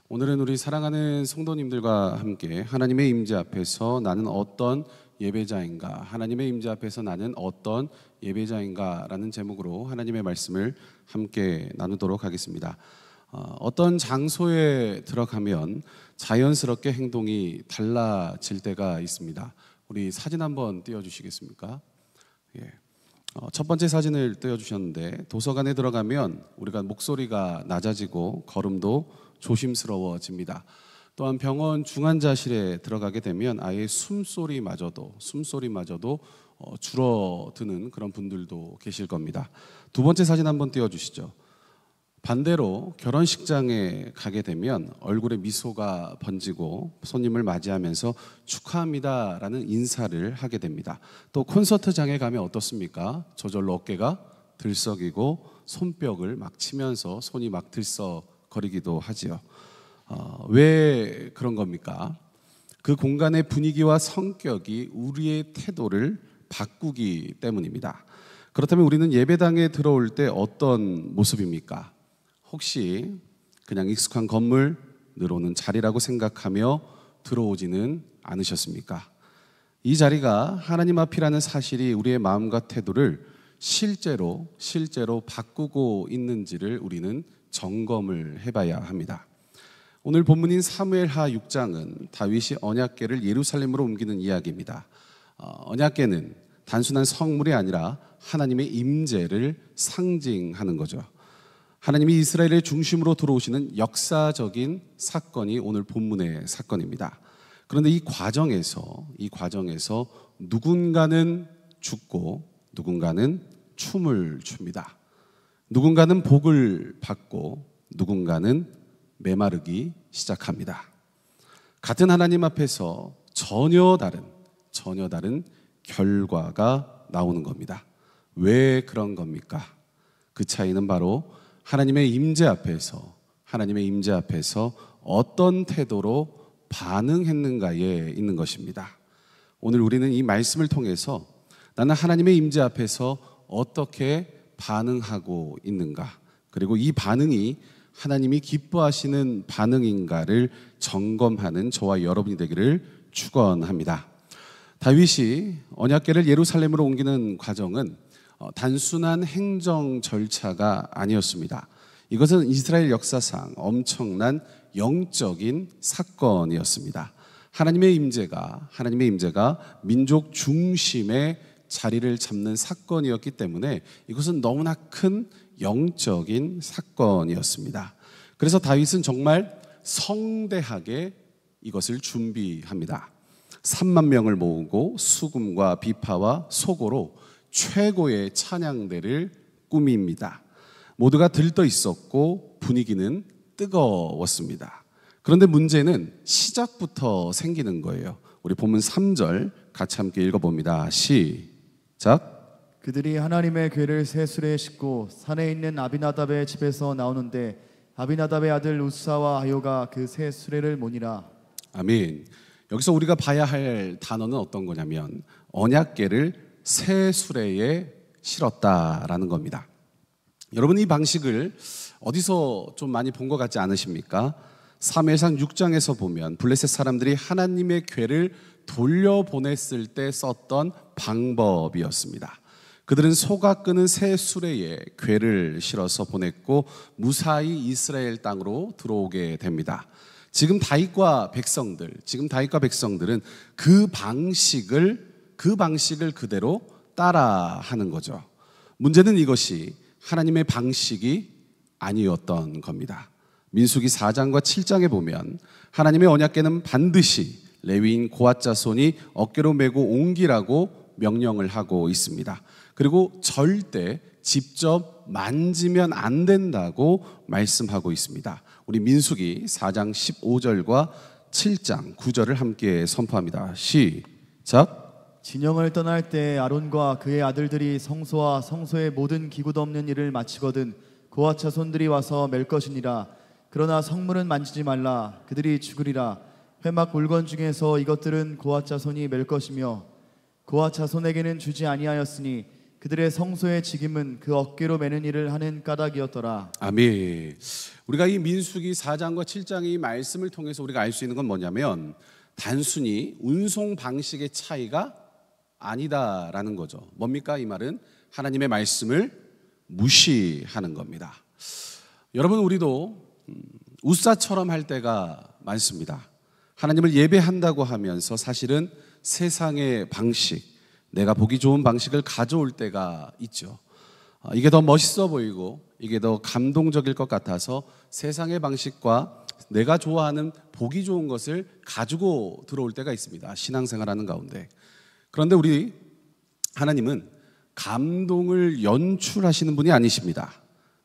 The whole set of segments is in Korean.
오늘은 우리 사랑하는 성도님들과 함께 하나님의 임재 앞에서 나는 어떤 예배자인가, 하나님의 임재 앞에서 나는 어떤 예배자인가 라는 제목으로 하나님의 말씀을 함께 나누도록 하겠습니다. 어떤 장소에 들어가면 자연스럽게 행동이 달라질 때가 있습니다. 우리 사진 한번 띄워주시겠습니까? 예. 첫 번째 사진을 띄워주셨는데, 도서관에 들어가면 우리가 목소리가 낮아지고 걸음도 조심스러워집니다. 또한 병원 중환자실에 들어가게 되면 아예 숨소리마저도 줄어드는 그런 분들도 계실 겁니다. 두 번째 사진 한번 띄워주시죠. 반대로 결혼식장에 가게 되면 얼굴에 미소가 번지고 손님을 맞이하면서 축하합니다라는 인사를 하게 됩니다. 또 콘서트장에 가면 어떻습니까? 저절로 어깨가 들썩이고 손뼉을 막 치면서 손이 막 들썩거리기도 하지요. 왜 그런 겁니까? 그 공간의 분위기와 성격이 우리의 태도를 바꾸기 때문입니다. 그렇다면 우리는 예배당에 들어올 때 어떤 모습입니까? 혹시 그냥 익숙한 건물, 늘 오는 자리라고 생각하며 들어오지는 않으셨습니까? 이 자리가 하나님 앞이라는 사실이 우리의 마음과 태도를 실제로 바꾸고 있는지를 우리는 점검을 해봐야 합니다. 오늘 본문인 사무엘하 6장은 다윗이 언약궤를 예루살렘으로 옮기는 이야기입니다. 언약궤는 단순한 성물이 아니라 하나님의 임재를 상징하는 거죠. 하나님이 이스라엘의 중심으로 들어오시는 역사적인 사건이 오늘 본문의 사건입니다. 그런데 이 과정에서 누군가는 죽고 누군가는 춤을 춥니다. 누군가는 복을 받고 누군가는 메마르기 시작합니다. 같은 하나님 앞에서 전혀 다른 결과가 나오는 겁니다. 왜 그런 겁니까? 그 차이는 바로 하나님의 임재 앞에서 어떤 태도로 반응했는가에 있는 것입니다. 오늘 우리는 이 말씀을 통해서 나는 하나님의 임재 앞에서 어떻게 반응하고 있는가, 그리고 이 반응이 하나님이 기뻐하시는 반응인가를 점검하는 저와 여러분이 되기를 축원합니다. 다윗이 언약궤를 예루살렘으로 옮기는 과정은 단순한 행정 절차가 아니었습니다. 이것은 이스라엘 역사상 엄청난 영적인 사건이었습니다. 하나님의 임재가 민족 중심의 자리를 잡는 사건이었기 때문에 이것은 너무나 큰 영적인 사건이었습니다. 그래서 다윗은 정말 성대하게 이것을 준비합니다. 3만 명을 모으고 수금과 비파와 소고로 최고의 찬양대를 꾸밉니다. 모두가 들떠 있었고 분위기는 뜨거웠습니다. 그런데 문제는 시작부터 생기는 거예요. 우리 본문 3절 같이 함께 읽어봅니다. 시작. 그들이 하나님의 궤를 새 수레에 싣고 산에 있는 아비나답의 집에서 나오는데 아비나답의 아들 우사와 아요가 그 새 수레를 모니라. 아멘. 여기서 우리가 봐야 할 단어는 어떤 거냐면 언약궤를 새 수레에 실었다라는 겁니다. 여러분, 이 방식을 어디서 좀 많이 본 것 같지 않으십니까? 사무엘상 6장에서 보면 블레셋 사람들이 하나님의 궤를 돌려보냈을 때 썼던 방법이었습니다. 그들은 소가 끄는 새 수레에 궤를 실어서 보냈고 무사히 이스라엘 땅으로 들어오게 됩니다. 지금 다윗과 백성들은 그 방식을 그대로 따라하는 거죠. 문제는 이것이 하나님의 방식이 아니었던 겁니다. 민수기 4장과 7장에 보면 하나님의 언약궤는 반드시 레위인 고핫 자손이 어깨로 메고 옮기라고 명령을 하고 있습니다. 그리고 절대 직접 만지면 안 된다고 말씀하고 있습니다. 우리 민수기 4장 15절과 7장 9절을 함께 선포합니다. 시작. 진영을 떠날 때 아론과 그의 아들들이 성소와 성소의 모든 기구도 없는 일을 마치거든 고핫 자손들이 와서 맬 것이니라. 그러나 성물은 만지지 말라. 그들이 죽으리라. 회막 물건 중에서 이것들은 고핫 자손이 맬 것이며 고핫 자손에게는 주지 아니하였으니 그들의 성소의 직임은 그 어깨로 매는 일을 하는 까닭이었더라. 아멘. 우리가 이 민수기 4장과 7장의 이 말씀을 통해서 우리가 알 수 있는 건 뭐냐면 단순히 운송 방식의 차이가 아니다라는 거죠. 뭡니까? 이 말은 하나님의 말씀을 무시하는 겁니다. 여러분, 우리도 우사처럼 할 때가 많습니다. 하나님을 예배한다고 하면서 사실은 세상의 방식, 내가 보기 좋은 방식을 가져올 때가 있죠. 이게 더 멋있어 보이고 이게 더 감동적일 것 같아서 세상의 방식과 내가 좋아하는 보기 좋은 것을 가지고 들어올 때가 있습니다. 신앙생활하는 가운데. 그런데 우리 하나님은 감동을 연출하시는 분이 아니십니다.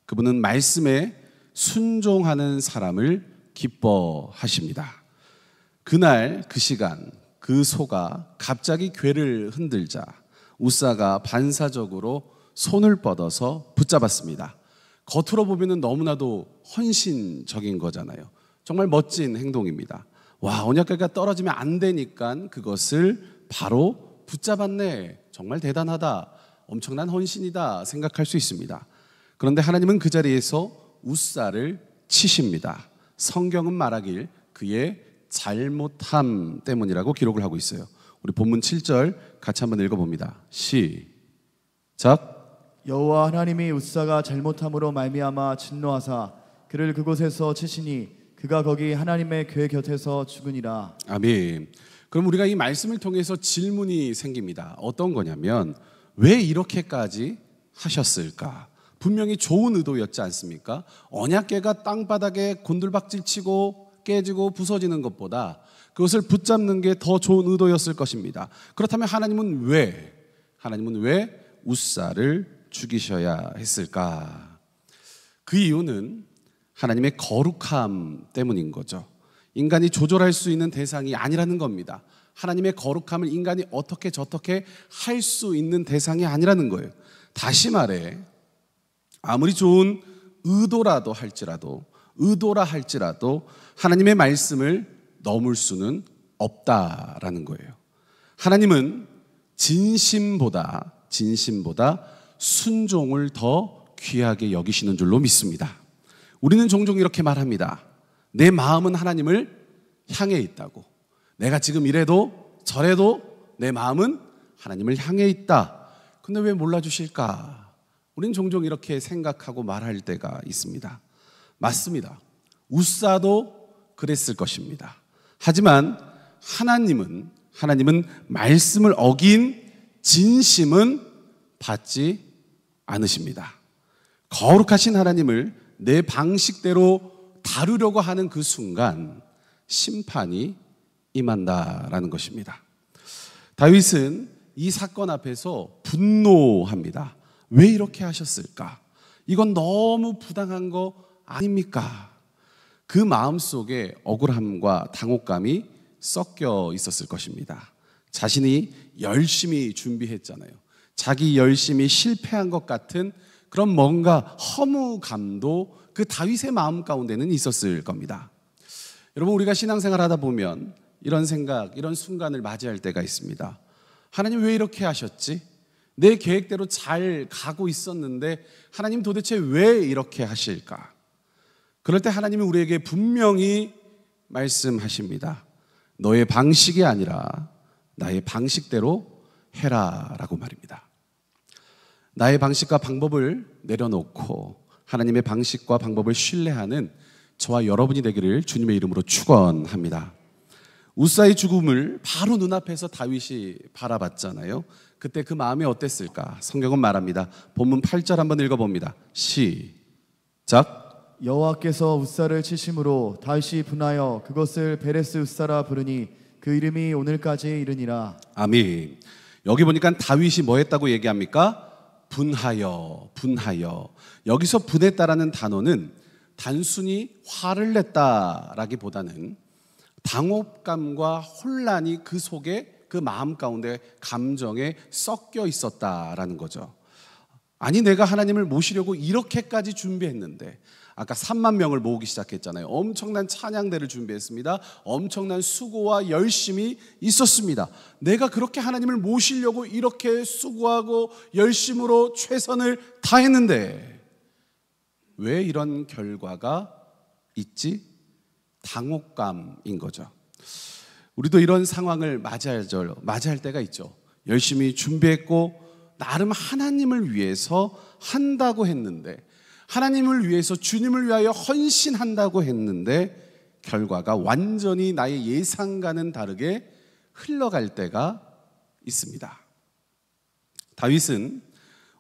그분은 말씀에 순종하는 사람을 기뻐하십니다. 그날 그 시간 그 소가 갑자기 궤를 흔들자 우사가 반사적으로 손을 뻗어서 붙잡았습니다. 겉으로 보면 너무나도 헌신적인 거잖아요. 정말 멋진 행동입니다. 와, 언약궤가 떨어지면 안 되니까 그것을 바로 붙잡았네. 정말 대단하다. 엄청난 헌신이다 생각할 수 있습니다. 그런데 하나님은 그 자리에서 우사를 치십니다. 성경은 말하길 그의 잘못함 때문이라고 기록을 하고 있어요. 우리 본문 7절 같이 한번 읽어봅니다. 시작. 여호와 하나님이 우사가 잘못함으로 말미암아 진노하사 그를 그곳에서 치시니 그가 거기 하나님의 궤 곁에서 죽으니라. 아멘. 그럼 우리가 이 말씀을 통해서 질문이 생깁니다. 어떤 거냐면 왜 이렇게까지 하셨을까? 분명히 좋은 의도였지 않습니까? 언약궤가 땅바닥에 곤들박질치고 깨지고 부서지는 것보다 그것을 붙잡는 게 더 좋은 의도였을 것입니다. 그렇다면 하나님은 왜 우사를 죽이셔야 했을까? 그 이유는 하나님의 거룩함 때문인 거죠. 인간이 조절할 수 있는 대상이 아니라는 겁니다. 하나님의 거룩함을 인간이 어떻게 저떻게 할 수 있는 대상이 아니라는 거예요. 다시 말해 아무리 좋은 의도라 할지라도 하나님의 말씀을 넘을 수는 없다라는 거예요. 하나님은 진심보다 순종을 더 귀하게 여기시는 줄로 믿습니다. 우리는 종종 이렇게 말합니다. 내 마음은 하나님을 향해 있다고. 내가 지금 이래도 저래도 내 마음은 하나님을 향해 있다. 근데 왜 몰라주실까? 우리는 종종 이렇게 생각하고 말할 때가 있습니다. 맞습니다. 우사도 그랬을 것입니다. 하지만 하나님은 말씀을 어긴 진심은 받지 않으십니다. 거룩하신 하나님을 내 방식대로 다루려고 하는 그 순간 심판이 임한다라는 것입니다. 다윗은 이 사건 앞에서 분노합니다. 왜 이렇게 하셨을까? 이건 너무 부당한 거 아닙니까? 그 마음속에 억울함과 당혹감이 섞여 있었을 것입니다. 자신이 열심히 준비했잖아요. 자기 열심히 실패한 것 같은 그런 뭔가 허무감도 그 다윗의 마음 가운데는 있었을 겁니다. 여러분, 우리가 신앙생활 하다 보면 이런 생각, 이런 순간을 맞이할 때가 있습니다. 하나님 왜 이렇게 하셨지? 내 계획대로 잘 가고 있었는데 하나님 도대체 왜 이렇게 하실까? 그럴 때 하나님이 우리에게 분명히 말씀하십니다. 너의 방식이 아니라 나의 방식대로 해라 라고 말입니다. 나의 방식과 방법을 내려놓고 하나님의 방식과 방법을 신뢰하는 저와 여러분이 되기를 주님의 이름으로 축원합니다. 우사의 죽음을 바로 눈앞에서 다윗이 바라봤잖아요. 그때 그 마음이 어땠을까? 성경은 말합니다. 본문 8절 한번 읽어봅니다. 시작. 여호와께서 우사를 치심으로 다윗이 분하여 그것을 베레스 우사라 부르니 그 이름이 오늘까지 이르니라. 아멘. 여기 보니까 다윗이 뭐 했다고 얘기합니까? 분하여. 여기서 분했다라는 단어는 단순히 화를 냈다라기보다는 당혹감과 혼란이 그 속에 그 마음 가운데 감정에 섞여 있었다라는 거죠. 아니 내가 하나님을 모시려고 이렇게까지 준비했는데, 아까 3만 명을 모으기 시작했잖아요. 엄청난 찬양대를 준비했습니다. 엄청난 수고와 열심이 있었습니다. 내가 그렇게 하나님을 모시려고 이렇게 수고하고 열심으로 최선을 다했는데 왜 이런 결과가 있지? 당혹감인 거죠. 우리도 이런 상황을 맞이할 때가 있죠. 열심히 준비했고 나름 하나님을 위해서 한다고 했는데, 하나님을 위해서 주님을 위하여 헌신한다고 했는데 결과가 완전히 나의 예상과는 다르게 흘러갈 때가 있습니다. 다윗은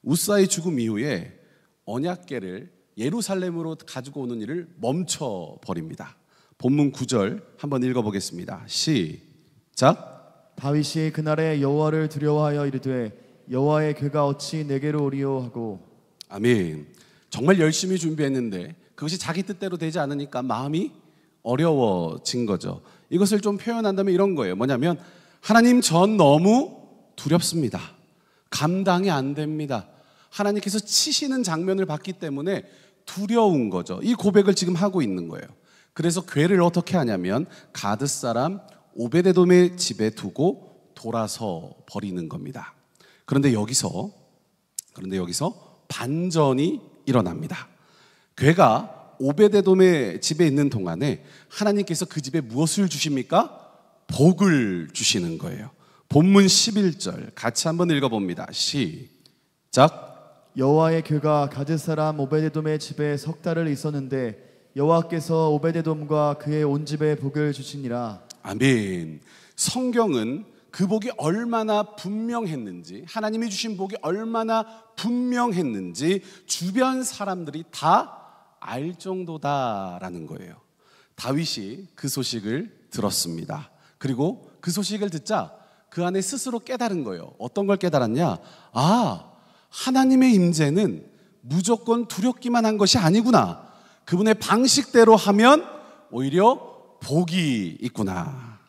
우사의 죽음 이후에 언약궤를 예루살렘으로 가지고 오는 일을 멈춰버립니다. 본문 9절 한번 읽어보겠습니다. 시작. 다윗이 그날에 여호와를 두려워하여 이르되 여호와의 궤가 어찌 내게로 오리요 하고. 아멘. 정말 열심히 준비했는데 그것이 자기 뜻대로 되지 않으니까 마음이 어려워진 거죠. 이것을 좀 표현한다면 이런 거예요. 뭐냐면 하나님, 전 너무 두렵습니다. 감당이 안 됩니다. 하나님께서 치시는 장면을 봤기 때문에 두려운 거죠. 이 고백을 지금 하고 있는 거예요. 그래서 궤를 어떻게 하냐면 가드 사람 오베데돔의 집에 두고 돌아서 버리는 겁니다. 그런데 여기서 반전이 일어납니다. 궤가 오베데돔의 집에 있는 동안에 하나님께서 그 집에 무엇을 주십니까? 복을 주시는 거예요. 본문 11절 같이 한번 읽어봅니다. 시작. 여호와의 궤가 가드 사람 오베데돔의 집에 석 달을 있었는데 여호와께서 오베데돔과 그의 온 집에 복을 주시니라. 아멘. 성경은 그 복이 얼마나 분명했는지, 하나님이 주신 복이 얼마나 분명했는지 주변 사람들이 다 알 정도다라는 거예요. 다윗이 그 소식을 들었습니다. 그리고 그 소식을 듣자 그 안에 스스로 깨달은 거예요. 어떤 걸 깨달았냐? 하나님의 임재는 무조건 두렵기만 한 것이 아니구나. 그분의 방식대로 하면 오히려 복이 있구나.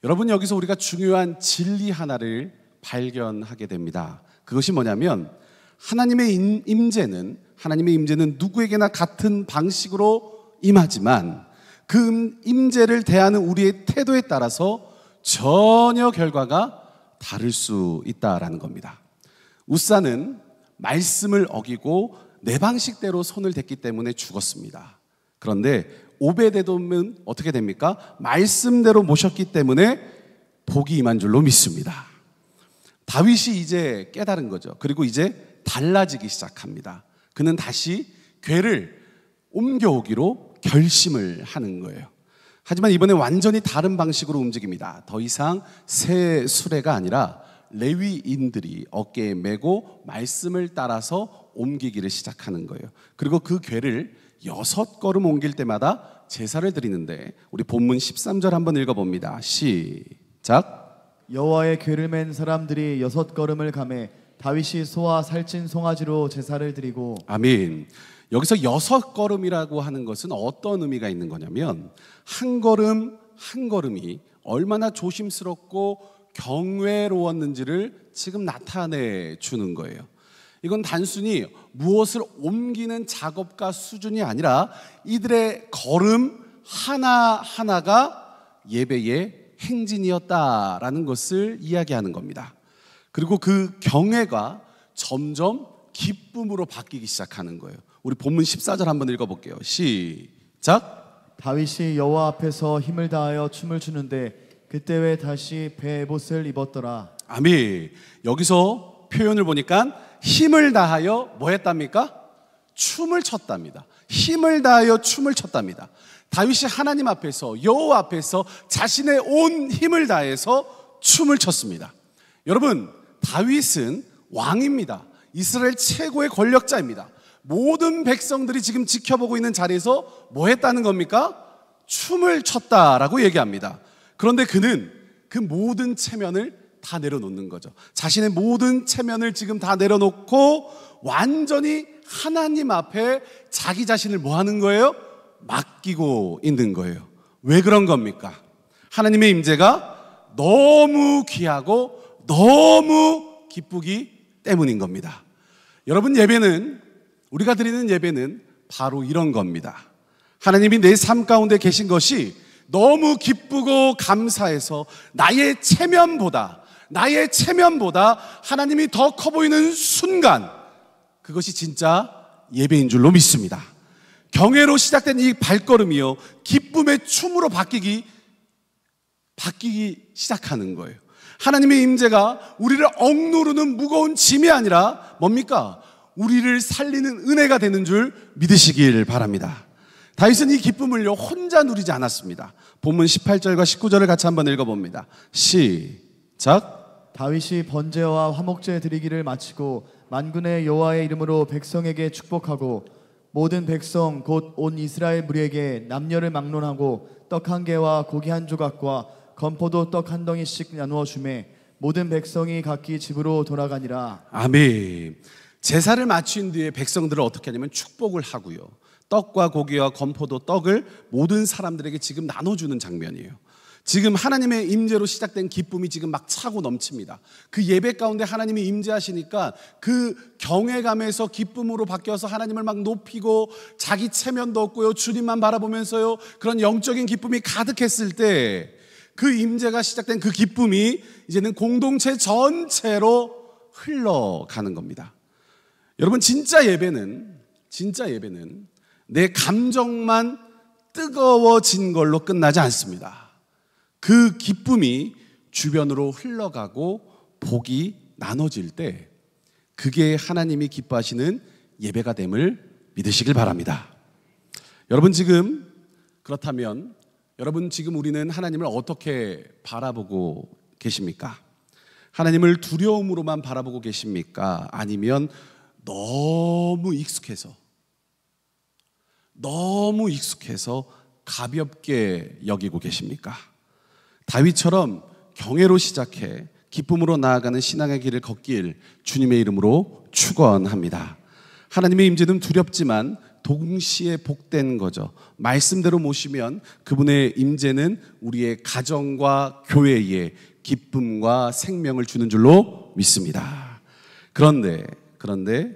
여러분, 여기서 우리가 중요한 진리 하나를 발견하게 됩니다. 그것이 뭐냐면 하나님의 임재는 누구에게나 같은 방식으로 임하지만 그 임재를 대하는 우리의 태도에 따라서 전혀 결과가 다를 수 있다라는 겁니다. 우사는 말씀을 어기고 내 방식대로 손을 댔기 때문에 죽었습니다. 그런데 오베데돔은 어떻게 됩니까? 말씀대로 모셨기 때문에 복이 임한 줄로 믿습니다. 다윗이 이제 깨달은 거죠. 그리고 이제 달라지기 시작합니다. 그는 다시 궤를 옮겨오기로 결심을 하는 거예요. 하지만 이번에 완전히 다른 방식으로 움직입니다. 더 이상 새 수레가 아니라 레위인들이 어깨에 메고 말씀을 따라서 옮기기를 시작하는 거예요. 그리고 그 궤를 6걸음 옮길 때마다 제사를 드리는데 우리 본문 13절 한번 읽어봅니다. 시작. 여호와의 궤를 맨 사람들이 6걸음을 가매 다윗이 소와 살찐 송아지로 제사를 드리고. 아멘. 여기서 6걸음이라고 하는 것은 어떤 의미가 있는 거냐면 한 걸음 한 걸음이 얼마나 조심스럽고 경외로웠는지를 지금 나타내 주는 거예요. 이건 단순히 무엇을 옮기는 작업과 수준이 아니라 이들의 걸음 하나하나가 예배의 행진이었다라는 것을 이야기하는 겁니다. 그리고 그 경외가 점점 기쁨으로 바뀌기 시작하는 거예요. 우리 본문 14절 한번 읽어볼게요. 시작. 다윗이 여호와 앞에서 힘을 다하여 춤을 추는데 그때 왜 다시 베봇을 입었더라. 아멘. 여기서 표현을 보니까 힘을 다하여 뭐 했답니까? 춤을 췄답니다. 힘을 다하여 춤을 췄답니다. 다윗이 하나님 앞에서 여호와 앞에서 자신의 온 힘을 다해서 춤을 췄습니다. 여러분, 다윗은 왕입니다. 이스라엘 최고의 권력자입니다. 모든 백성들이 지금 지켜보고 있는 자리에서 뭐 했다는 겁니까? 춤을 췄다라고 얘기합니다. 그런데 그는 그 모든 체면을 다 내려놓는 거죠. 자신의 모든 체면을 지금 다 내려놓고 완전히 하나님 앞에 자기 자신을 뭐 하는 거예요? 맡기고 있는 거예요. 왜 그런 겁니까? 하나님의 임재가 너무 귀하고 너무 기쁘기 때문인 겁니다. 여러분, 우리가 드리는 예배는 바로 이런 겁니다. 하나님이 내 삶 가운데 계신 것이 너무 기쁘고 감사해서 나의 체면보다 하나님이 더 커 보이는 순간, 그것이 진짜 예배인 줄로 믿습니다. 경외로 시작된 이 발걸음이요, 기쁨의 춤으로 바뀌기 시작하는 거예요. 하나님의 임재가 우리를 억누르는 무거운 짐이 아니라 뭡니까? 우리를 살리는 은혜가 되는 줄 믿으시길 바랍니다. 다윗은 이 기쁨을요 혼자 누리지 않았습니다. 본문 18절과 19절을 같이 한번 읽어봅니다. 시작. 다윗이 번제와 화목제 드리기를 마치고 만군의 여호와의 이름으로 백성에게 축복하고 모든 백성 곧 온 이스라엘 무리에게 남녀를 막론하고 떡 한 개와 고기 한 조각과 건포도 떡 한 덩이씩 나누어 주매 모든 백성이 각기 집으로 돌아가니라. 아멘. 제사를 마친 뒤에 백성들을 어떻게 하냐면 축복을 하고요, 떡과 고기와 건포도 떡을 모든 사람들에게 지금 나눠주는 장면이에요. 지금 하나님의 임재로 시작된 기쁨이 지금 막 차고 넘칩니다. 그 예배 가운데 하나님이 임재하시니까 그 경외감에서 기쁨으로 바뀌어서 하나님을 막 높이고 자기 체면도 없고요, 주님만 바라보면서요, 그런 영적인 기쁨이 가득했을 때 그 임재가 시작된 그 기쁨이 이제는 공동체 전체로 흘러가는 겁니다. 여러분, 진짜 예배는 내 감정만 뜨거워진 걸로 끝나지 않습니다. 그 기쁨이 주변으로 흘러가고 복이 나눠질 때 그게 하나님이 기뻐하시는 예배가 됨을 믿으시길 바랍니다. 그렇다면 여러분 지금 우리는 하나님을 어떻게 바라보고 계십니까? 하나님을 두려움으로만 바라보고 계십니까? 아니면 너무 익숙해서 가볍게 여기고 계십니까? 다윗처럼 경외로 시작해 기쁨으로 나아가는 신앙의 길을 걷길 주님의 이름으로 축원합니다. 하나님의 임재는 두렵지만 동시에 복된 거죠. 말씀대로 모시면 그분의 임재는 우리의 가정과 교회에 기쁨과 생명을 주는 줄로 믿습니다. 그런데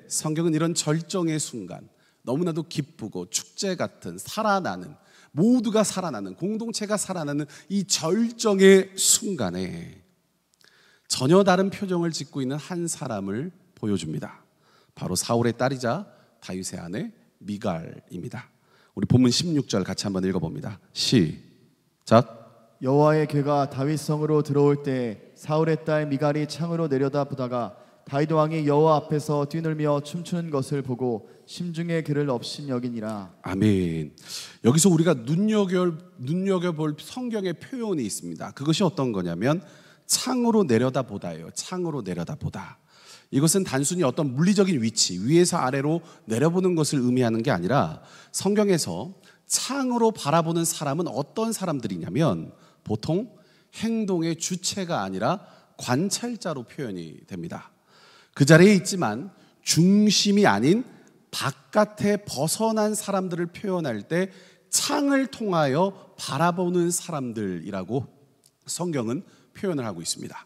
성경은 이런 절정의 순간, 너무나도 기쁘고 축제 같은 모두가 살아나는, 공동체가 살아나는 이 절정의 순간에 전혀 다른 표정을 짓고 있는 한 사람을 보여줍니다. 바로 사울의 딸이자 다윗의 아내 미갈입니다. 우리 본문 16절 같이 한번 읽어봅니다. 시작. 여호와의 궤가 다윗 성으로 들어올 때 사울의 딸 미갈이 창으로 내려다보다가 다윗 왕이 여호와 앞에서 뛰놀며 춤추는 것을 보고 심중에 그를 없인 여기니라. 아멘. 여기서 우리가 눈여겨볼 성경의 표현이 있습니다. 그것이 어떤 거냐면 창으로 내려다보다예요. 창으로 내려다보다. 이것은 단순히 어떤 물리적인 위치, 위에서 아래로 내려보는 것을 의미하는 게 아니라 성경에서 창으로 바라보는 사람은 어떤 사람들이냐면 보통 행동의 주체가 아니라 관찰자로 표현이 됩니다. 그 자리에 있지만 중심이 아닌 바깥에 벗어난 사람들을 표현할 때 창을 통하여 바라보는 사람들이라고 성경은 표현을 하고 있습니다.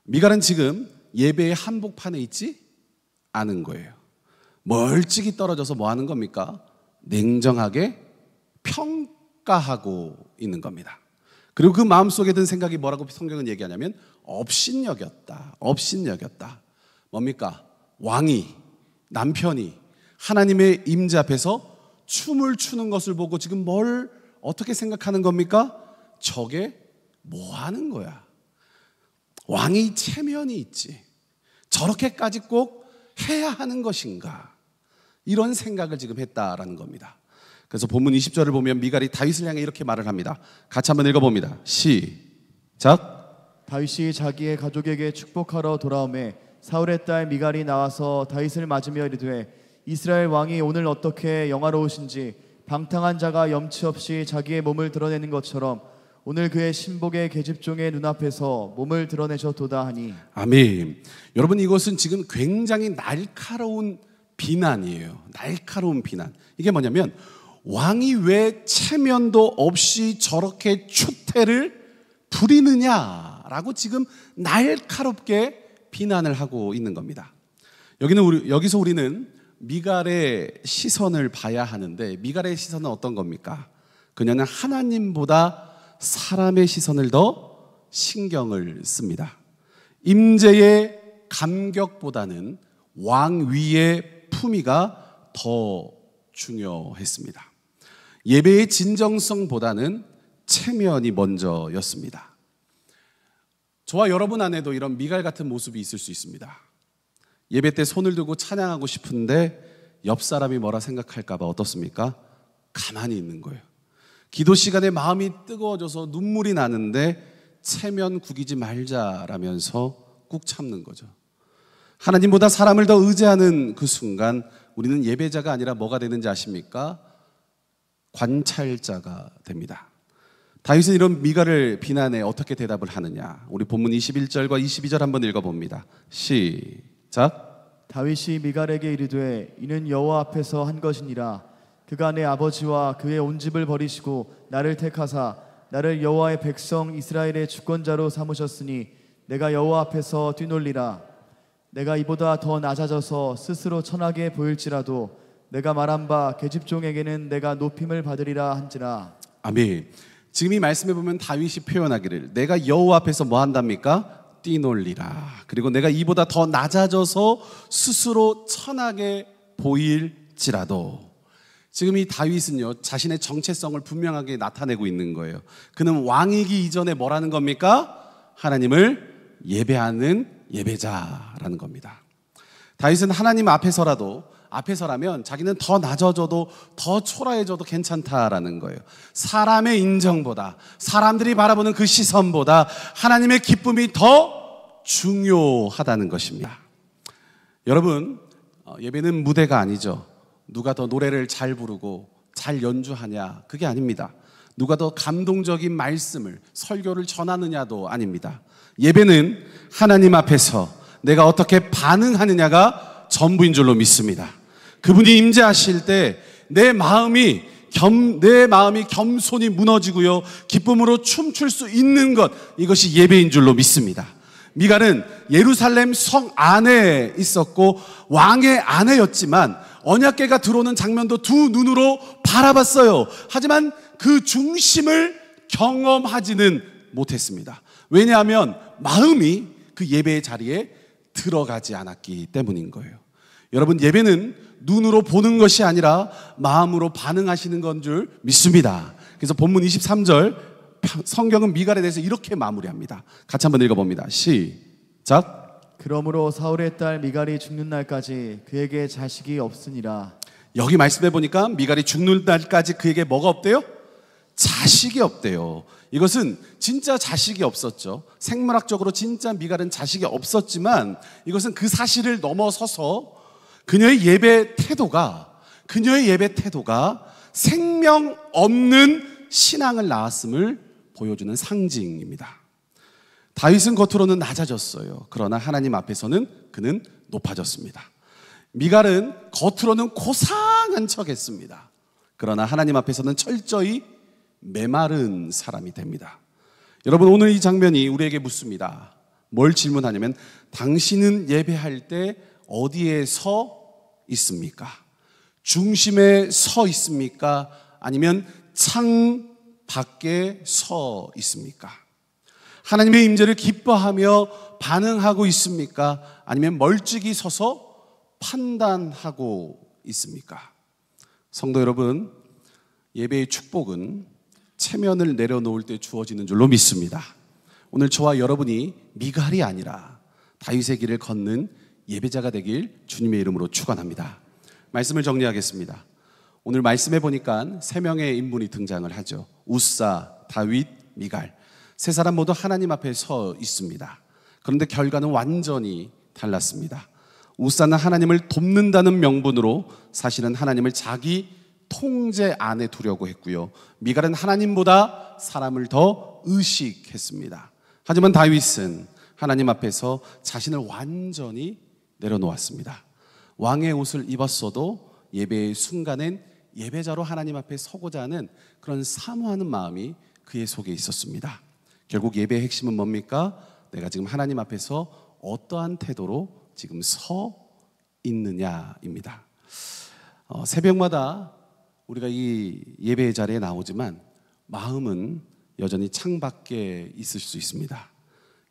미갈은 지금 예배의 한복판에 있지 않은 거예요. 멀찍이 떨어져서 뭐 하는 겁니까? 냉정하게 평가하고 있는 겁니다. 그리고 그 마음속에 든 생각이 뭐라고 성경은 얘기하냐면 업신여겼다. 뭡니까? 왕이, 남편이 하나님의 임재 앞에서 춤을 추는 것을 보고 지금 뭘 어떻게 생각하는 겁니까? 저게 뭐 하는 거야? 왕이 체면이 있지, 저렇게까지 꼭 해야 하는 것인가? 이런 생각을 지금 했다라는 겁니다. 그래서 본문 20절을 보면 미갈이 다윗을 향해 이렇게 말을 합니다. 같이 한번 읽어봅니다. 시작. 다윗이 자기의 가족에게 축복하러 돌아오매 사울의 딸 미갈이 나와서 다윗을 맞으며 이르되 이스라엘 왕이 오늘 어떻게 영화로우신지 방탕한 자가 염치 없이 자기의 몸을 드러내는 것처럼 오늘 그의 신복의 계집종의 눈앞에서 몸을 드러내셨도다 하니. 아멘. 여러분, 이것은 지금 굉장히 날카로운 비난이에요. 날카로운 비난. 이게 뭐냐면 왕이 왜 체면도 없이 저렇게 추태를 부리느냐라고 지금 날카롭게 비난을 하고 있는 겁니다. 여기서 우리는 미갈의 시선을 봐야 하는데 미갈의 시선은 어떤 겁니까? 그녀는 하나님보다 사람의 시선을 더 신경을 씁니다. 임재의 감격보다는 왕위의 품위가 더 중요했습니다. 예배의 진정성보다는 체면이 먼저였습니다. 저와 여러분 안에도 이런 미갈 같은 모습이 있을 수 있습니다. 예배 때 손을 들고 찬양하고 싶은데 옆 사람이 뭐라 생각할까 봐 어떻습니까? 가만히 있는 거예요. 기도 시간에 마음이 뜨거워져서 눈물이 나는데 체면 구기지 말자라면서 꾹 참는 거죠. 하나님보다 사람을 더 의지하는 그 순간 우리는 예배자가 아니라 뭐가 되는지 아십니까? 관찰자가 됩니다. 다윗은 이런 미갈을 비난해 어떻게 대답을 하느냐? 우리 본문 21절과 22절 한번 읽어봅니다. 시작. 다윗이 미갈에게 이르되 이는 여호와 앞에서 한 것이니라. 그가 내 아버지와 그의 온 집을 버리시고 나를 택하사 나를 여호와의 백성 이스라엘의 주권자로 삼으셨으니 내가 여호와 앞에서 뛰놀리라. 내가 이보다 더 낮아져서 스스로 천하게 보일지라도 내가 말한 바 계집종에게는 내가 높임을 받으리라 한지라. 아멘. 지금 이 말씀에 보면 다윗이 표현하기를 내가 여호와 앞에서 뭐 한답니까? 뛰놀리라. 그리고 내가 이보다 더 낮아져서 스스로 천하게 보일지라도. 지금 이 다윗은요 자신의 정체성을 분명하게 나타내고 있는 거예요. 그는 왕이기 이전에 뭐라는 겁니까? 하나님을 예배하는 예배자라는 겁니다. 다윗은 하나님 앞에서라면 자기는 더 낮아져도 더 초라해져도 괜찮다라는 거예요. 사람의 인정보다 사람들이 바라보는 그 시선보다 하나님의 기쁨이 더 중요하다는 것입니다. 여러분, 예배는 무대가 아니죠. 누가 더 노래를 잘 부르고 잘 연주하냐, 그게 아닙니다. 누가 더 감동적인 말씀을, 설교를 전하느냐도 아닙니다. 예배는 하나님 앞에서 내가 어떻게 반응하느냐가 전부인 줄로 믿습니다. 그분이 임재하실 때 내 마음이 겸손히 무너지고요, 기쁨으로 춤출 수 있는 것, 이것이 예배인 줄로 믿습니다. 미갈은 예루살렘 성 안에 있었고 왕의 아내였지만 언약궤가 들어오는 장면도 두 눈으로 바라봤어요. 하지만 그 중심을 경험하지는 못했습니다. 왜냐하면 마음이 그 예배의 자리에 들어가지 않았기 때문인 거예요. 여러분, 예배는 눈으로 보는 것이 아니라 마음으로 반응하시는 건 줄 믿습니다. 그래서 본문 23절 성경은 미갈에 대해서 이렇게 마무리합니다. 같이 한번 읽어봅니다. 시작. 그러므로 사울의 딸 미갈이 죽는 날까지 그에게 자식이 없으니라. 여기 말씀해 보니까 미갈이 죽는 날까지 그에게 뭐가 없대요? 자식이 없대요. 이것은 진짜 자식이 없었죠. 생물학적으로 진짜 미갈은 자식이 없었지만 이것은 그 사실을 넘어서서 그녀의 예배 태도가 생명 없는 신앙을 낳았음을 보여주는 상징입니다. 다윗은 겉으로는 낮아졌어요. 그러나 하나님 앞에서는 그는 높아졌습니다. 미갈은 겉으로는 고상한 척했습니다. 그러나 하나님 앞에서는 철저히 메마른 사람이 됩니다. 여러분, 오늘 이 장면이 우리에게 묻습니다. 뭘 질문하냐면 당신은 예배할 때 어디에 서 있습니까? 중심에 서 있습니까? 아니면 창 밖에 서 있습니까? 하나님의 임재를 기뻐하며 반응하고 있습니까? 아니면 멀찍이 서서 판단하고 있습니까? 성도 여러분, 예배의 축복은 체면을 내려놓을 때 주어지는 줄로 믿습니다. 오늘 저와 여러분이 미갈이 아니라 다윗의 길을 걷는 예배자가 되길 주님의 이름으로 축원합니다. 말씀을 정리하겠습니다. 오늘 말씀해 보니까 세 명의 인물이 등장을 하죠. 우사, 다윗, 미갈. 세 사람 모두 하나님 앞에 서 있습니다. 그런데 결과는 완전히 달랐습니다. 우사는 하나님을 돕는다는 명분으로 사실은 하나님을 자기 통제 안에 두려고 했고요. 미갈은 하나님보다 사람을 더 의식했습니다. 하지만 다윗은 하나님 앞에서 자신을 완전히 내려놓았습니다. 왕의 옷을 입었어도 예배의 순간엔 예배자로 하나님 앞에 서고자 하는 그런 사모하는 마음이 그의 속에 있었습니다. 결국 예배의 핵심은 뭡니까? 내가 지금 하나님 앞에서 어떠한 태도로 지금 서 있느냐입니다. 새벽마다 우리가 이 예배의 자리에 나오지만 마음은 여전히 창밖에 있을 수 있습니다.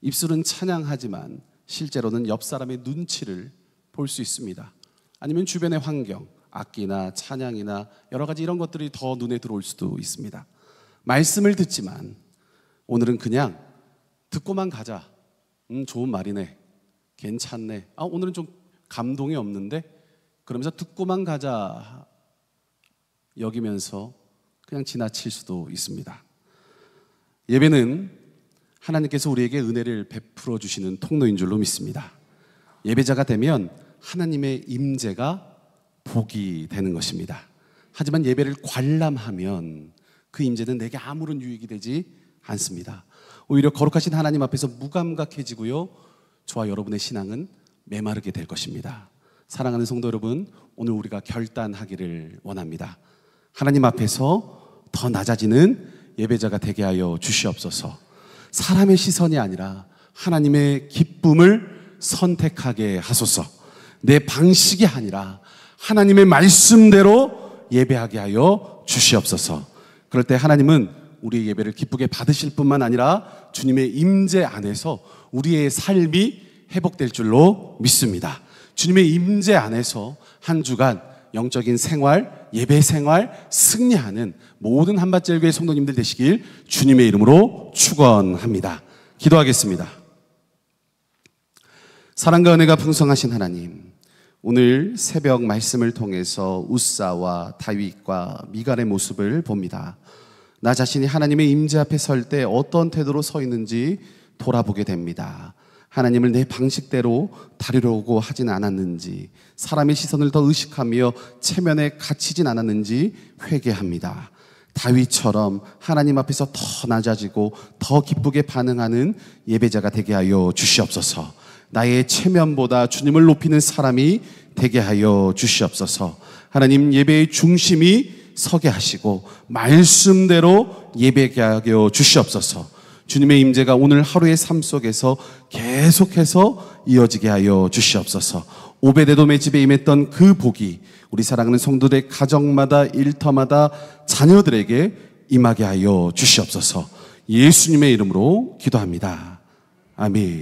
입술은 찬양하지만 실제로는 옆 사람의 눈치를 볼 수 있습니다. 아니면 주변의 환경, 악기나 찬양이나 여러 가지 이런 것들이 더 눈에 들어올 수도 있습니다. 말씀을 듣지만 오늘은 그냥 듣고만 가자. 좋은 말이네. 괜찮네. 오늘은 좀 감동이 없는데? 그러면서 듣고만 가자 여기면서 그냥 지나칠 수도 있습니다. 예배는 하나님께서 우리에게 은혜를 베풀어 주시는 통로인 줄로 믿습니다. 예배자가 되면 하나님의 임재가 복이 되는 것입니다. 하지만 예배를 관람하면 그 임재는 내게 아무런 유익이 되지 않습니다. 오히려 거룩하신 하나님 앞에서 무감각해지고요, 저와 여러분의 신앙은 메마르게 될 것입니다. 사랑하는 성도 여러분, 오늘 우리가 결단하기를 원합니다. 하나님 앞에서 더 낮아지는 예배자가 되게 하여 주시옵소서. 사람의 시선이 아니라 하나님의 기쁨을 선택하게 하소서. 내 방식이 아니라 하나님의 말씀대로 예배하게 하여 주시옵소서. 그럴 때 하나님은 우리의 예배를 기쁘게 받으실 뿐만 아니라 주님의 임재 안에서 우리의 삶이 회복될 줄로 믿습니다. 주님의 임재 안에서 한 주간 영적인 생활, 예배 생활 승리하는 모든 한밭제일교회 성도님들 되시길 주님의 이름으로 축원합니다. 기도하겠습니다. 사랑과 은혜가 풍성하신 하나님, 오늘 새벽 말씀을 통해서 웃사와 다윗과 미갈의 모습을 봅니다. 나 자신이 하나님의 임재 앞에 설 때 어떤 태도로 서 있는지 돌아보게 됩니다. 하나님을 내 방식대로 다루려고 하진 않았는지, 사람의 시선을 더 의식하며 체면에 갇히진 않았는지 회개합니다. 다윗처럼 하나님 앞에서 더 낮아지고 더 기쁘게 반응하는 예배자가 되게 하여 주시옵소서. 나의 체면보다 주님을 높이는 사람이 되게 하여 주시옵소서. 하나님, 예배의 중심이 서게 하시고 말씀대로 예배하게 하여 주시옵소서. 주님의 임재가 오늘 하루의 삶 속에서 계속해서 이어지게 하여 주시옵소서. 오베데돔의 집에 임했던 그 복이 우리 사랑하는 성도들의 가정마다, 일터마다, 자녀들에게 임하게 하여 주시옵소서. 예수님의 이름으로 기도합니다. 아멘.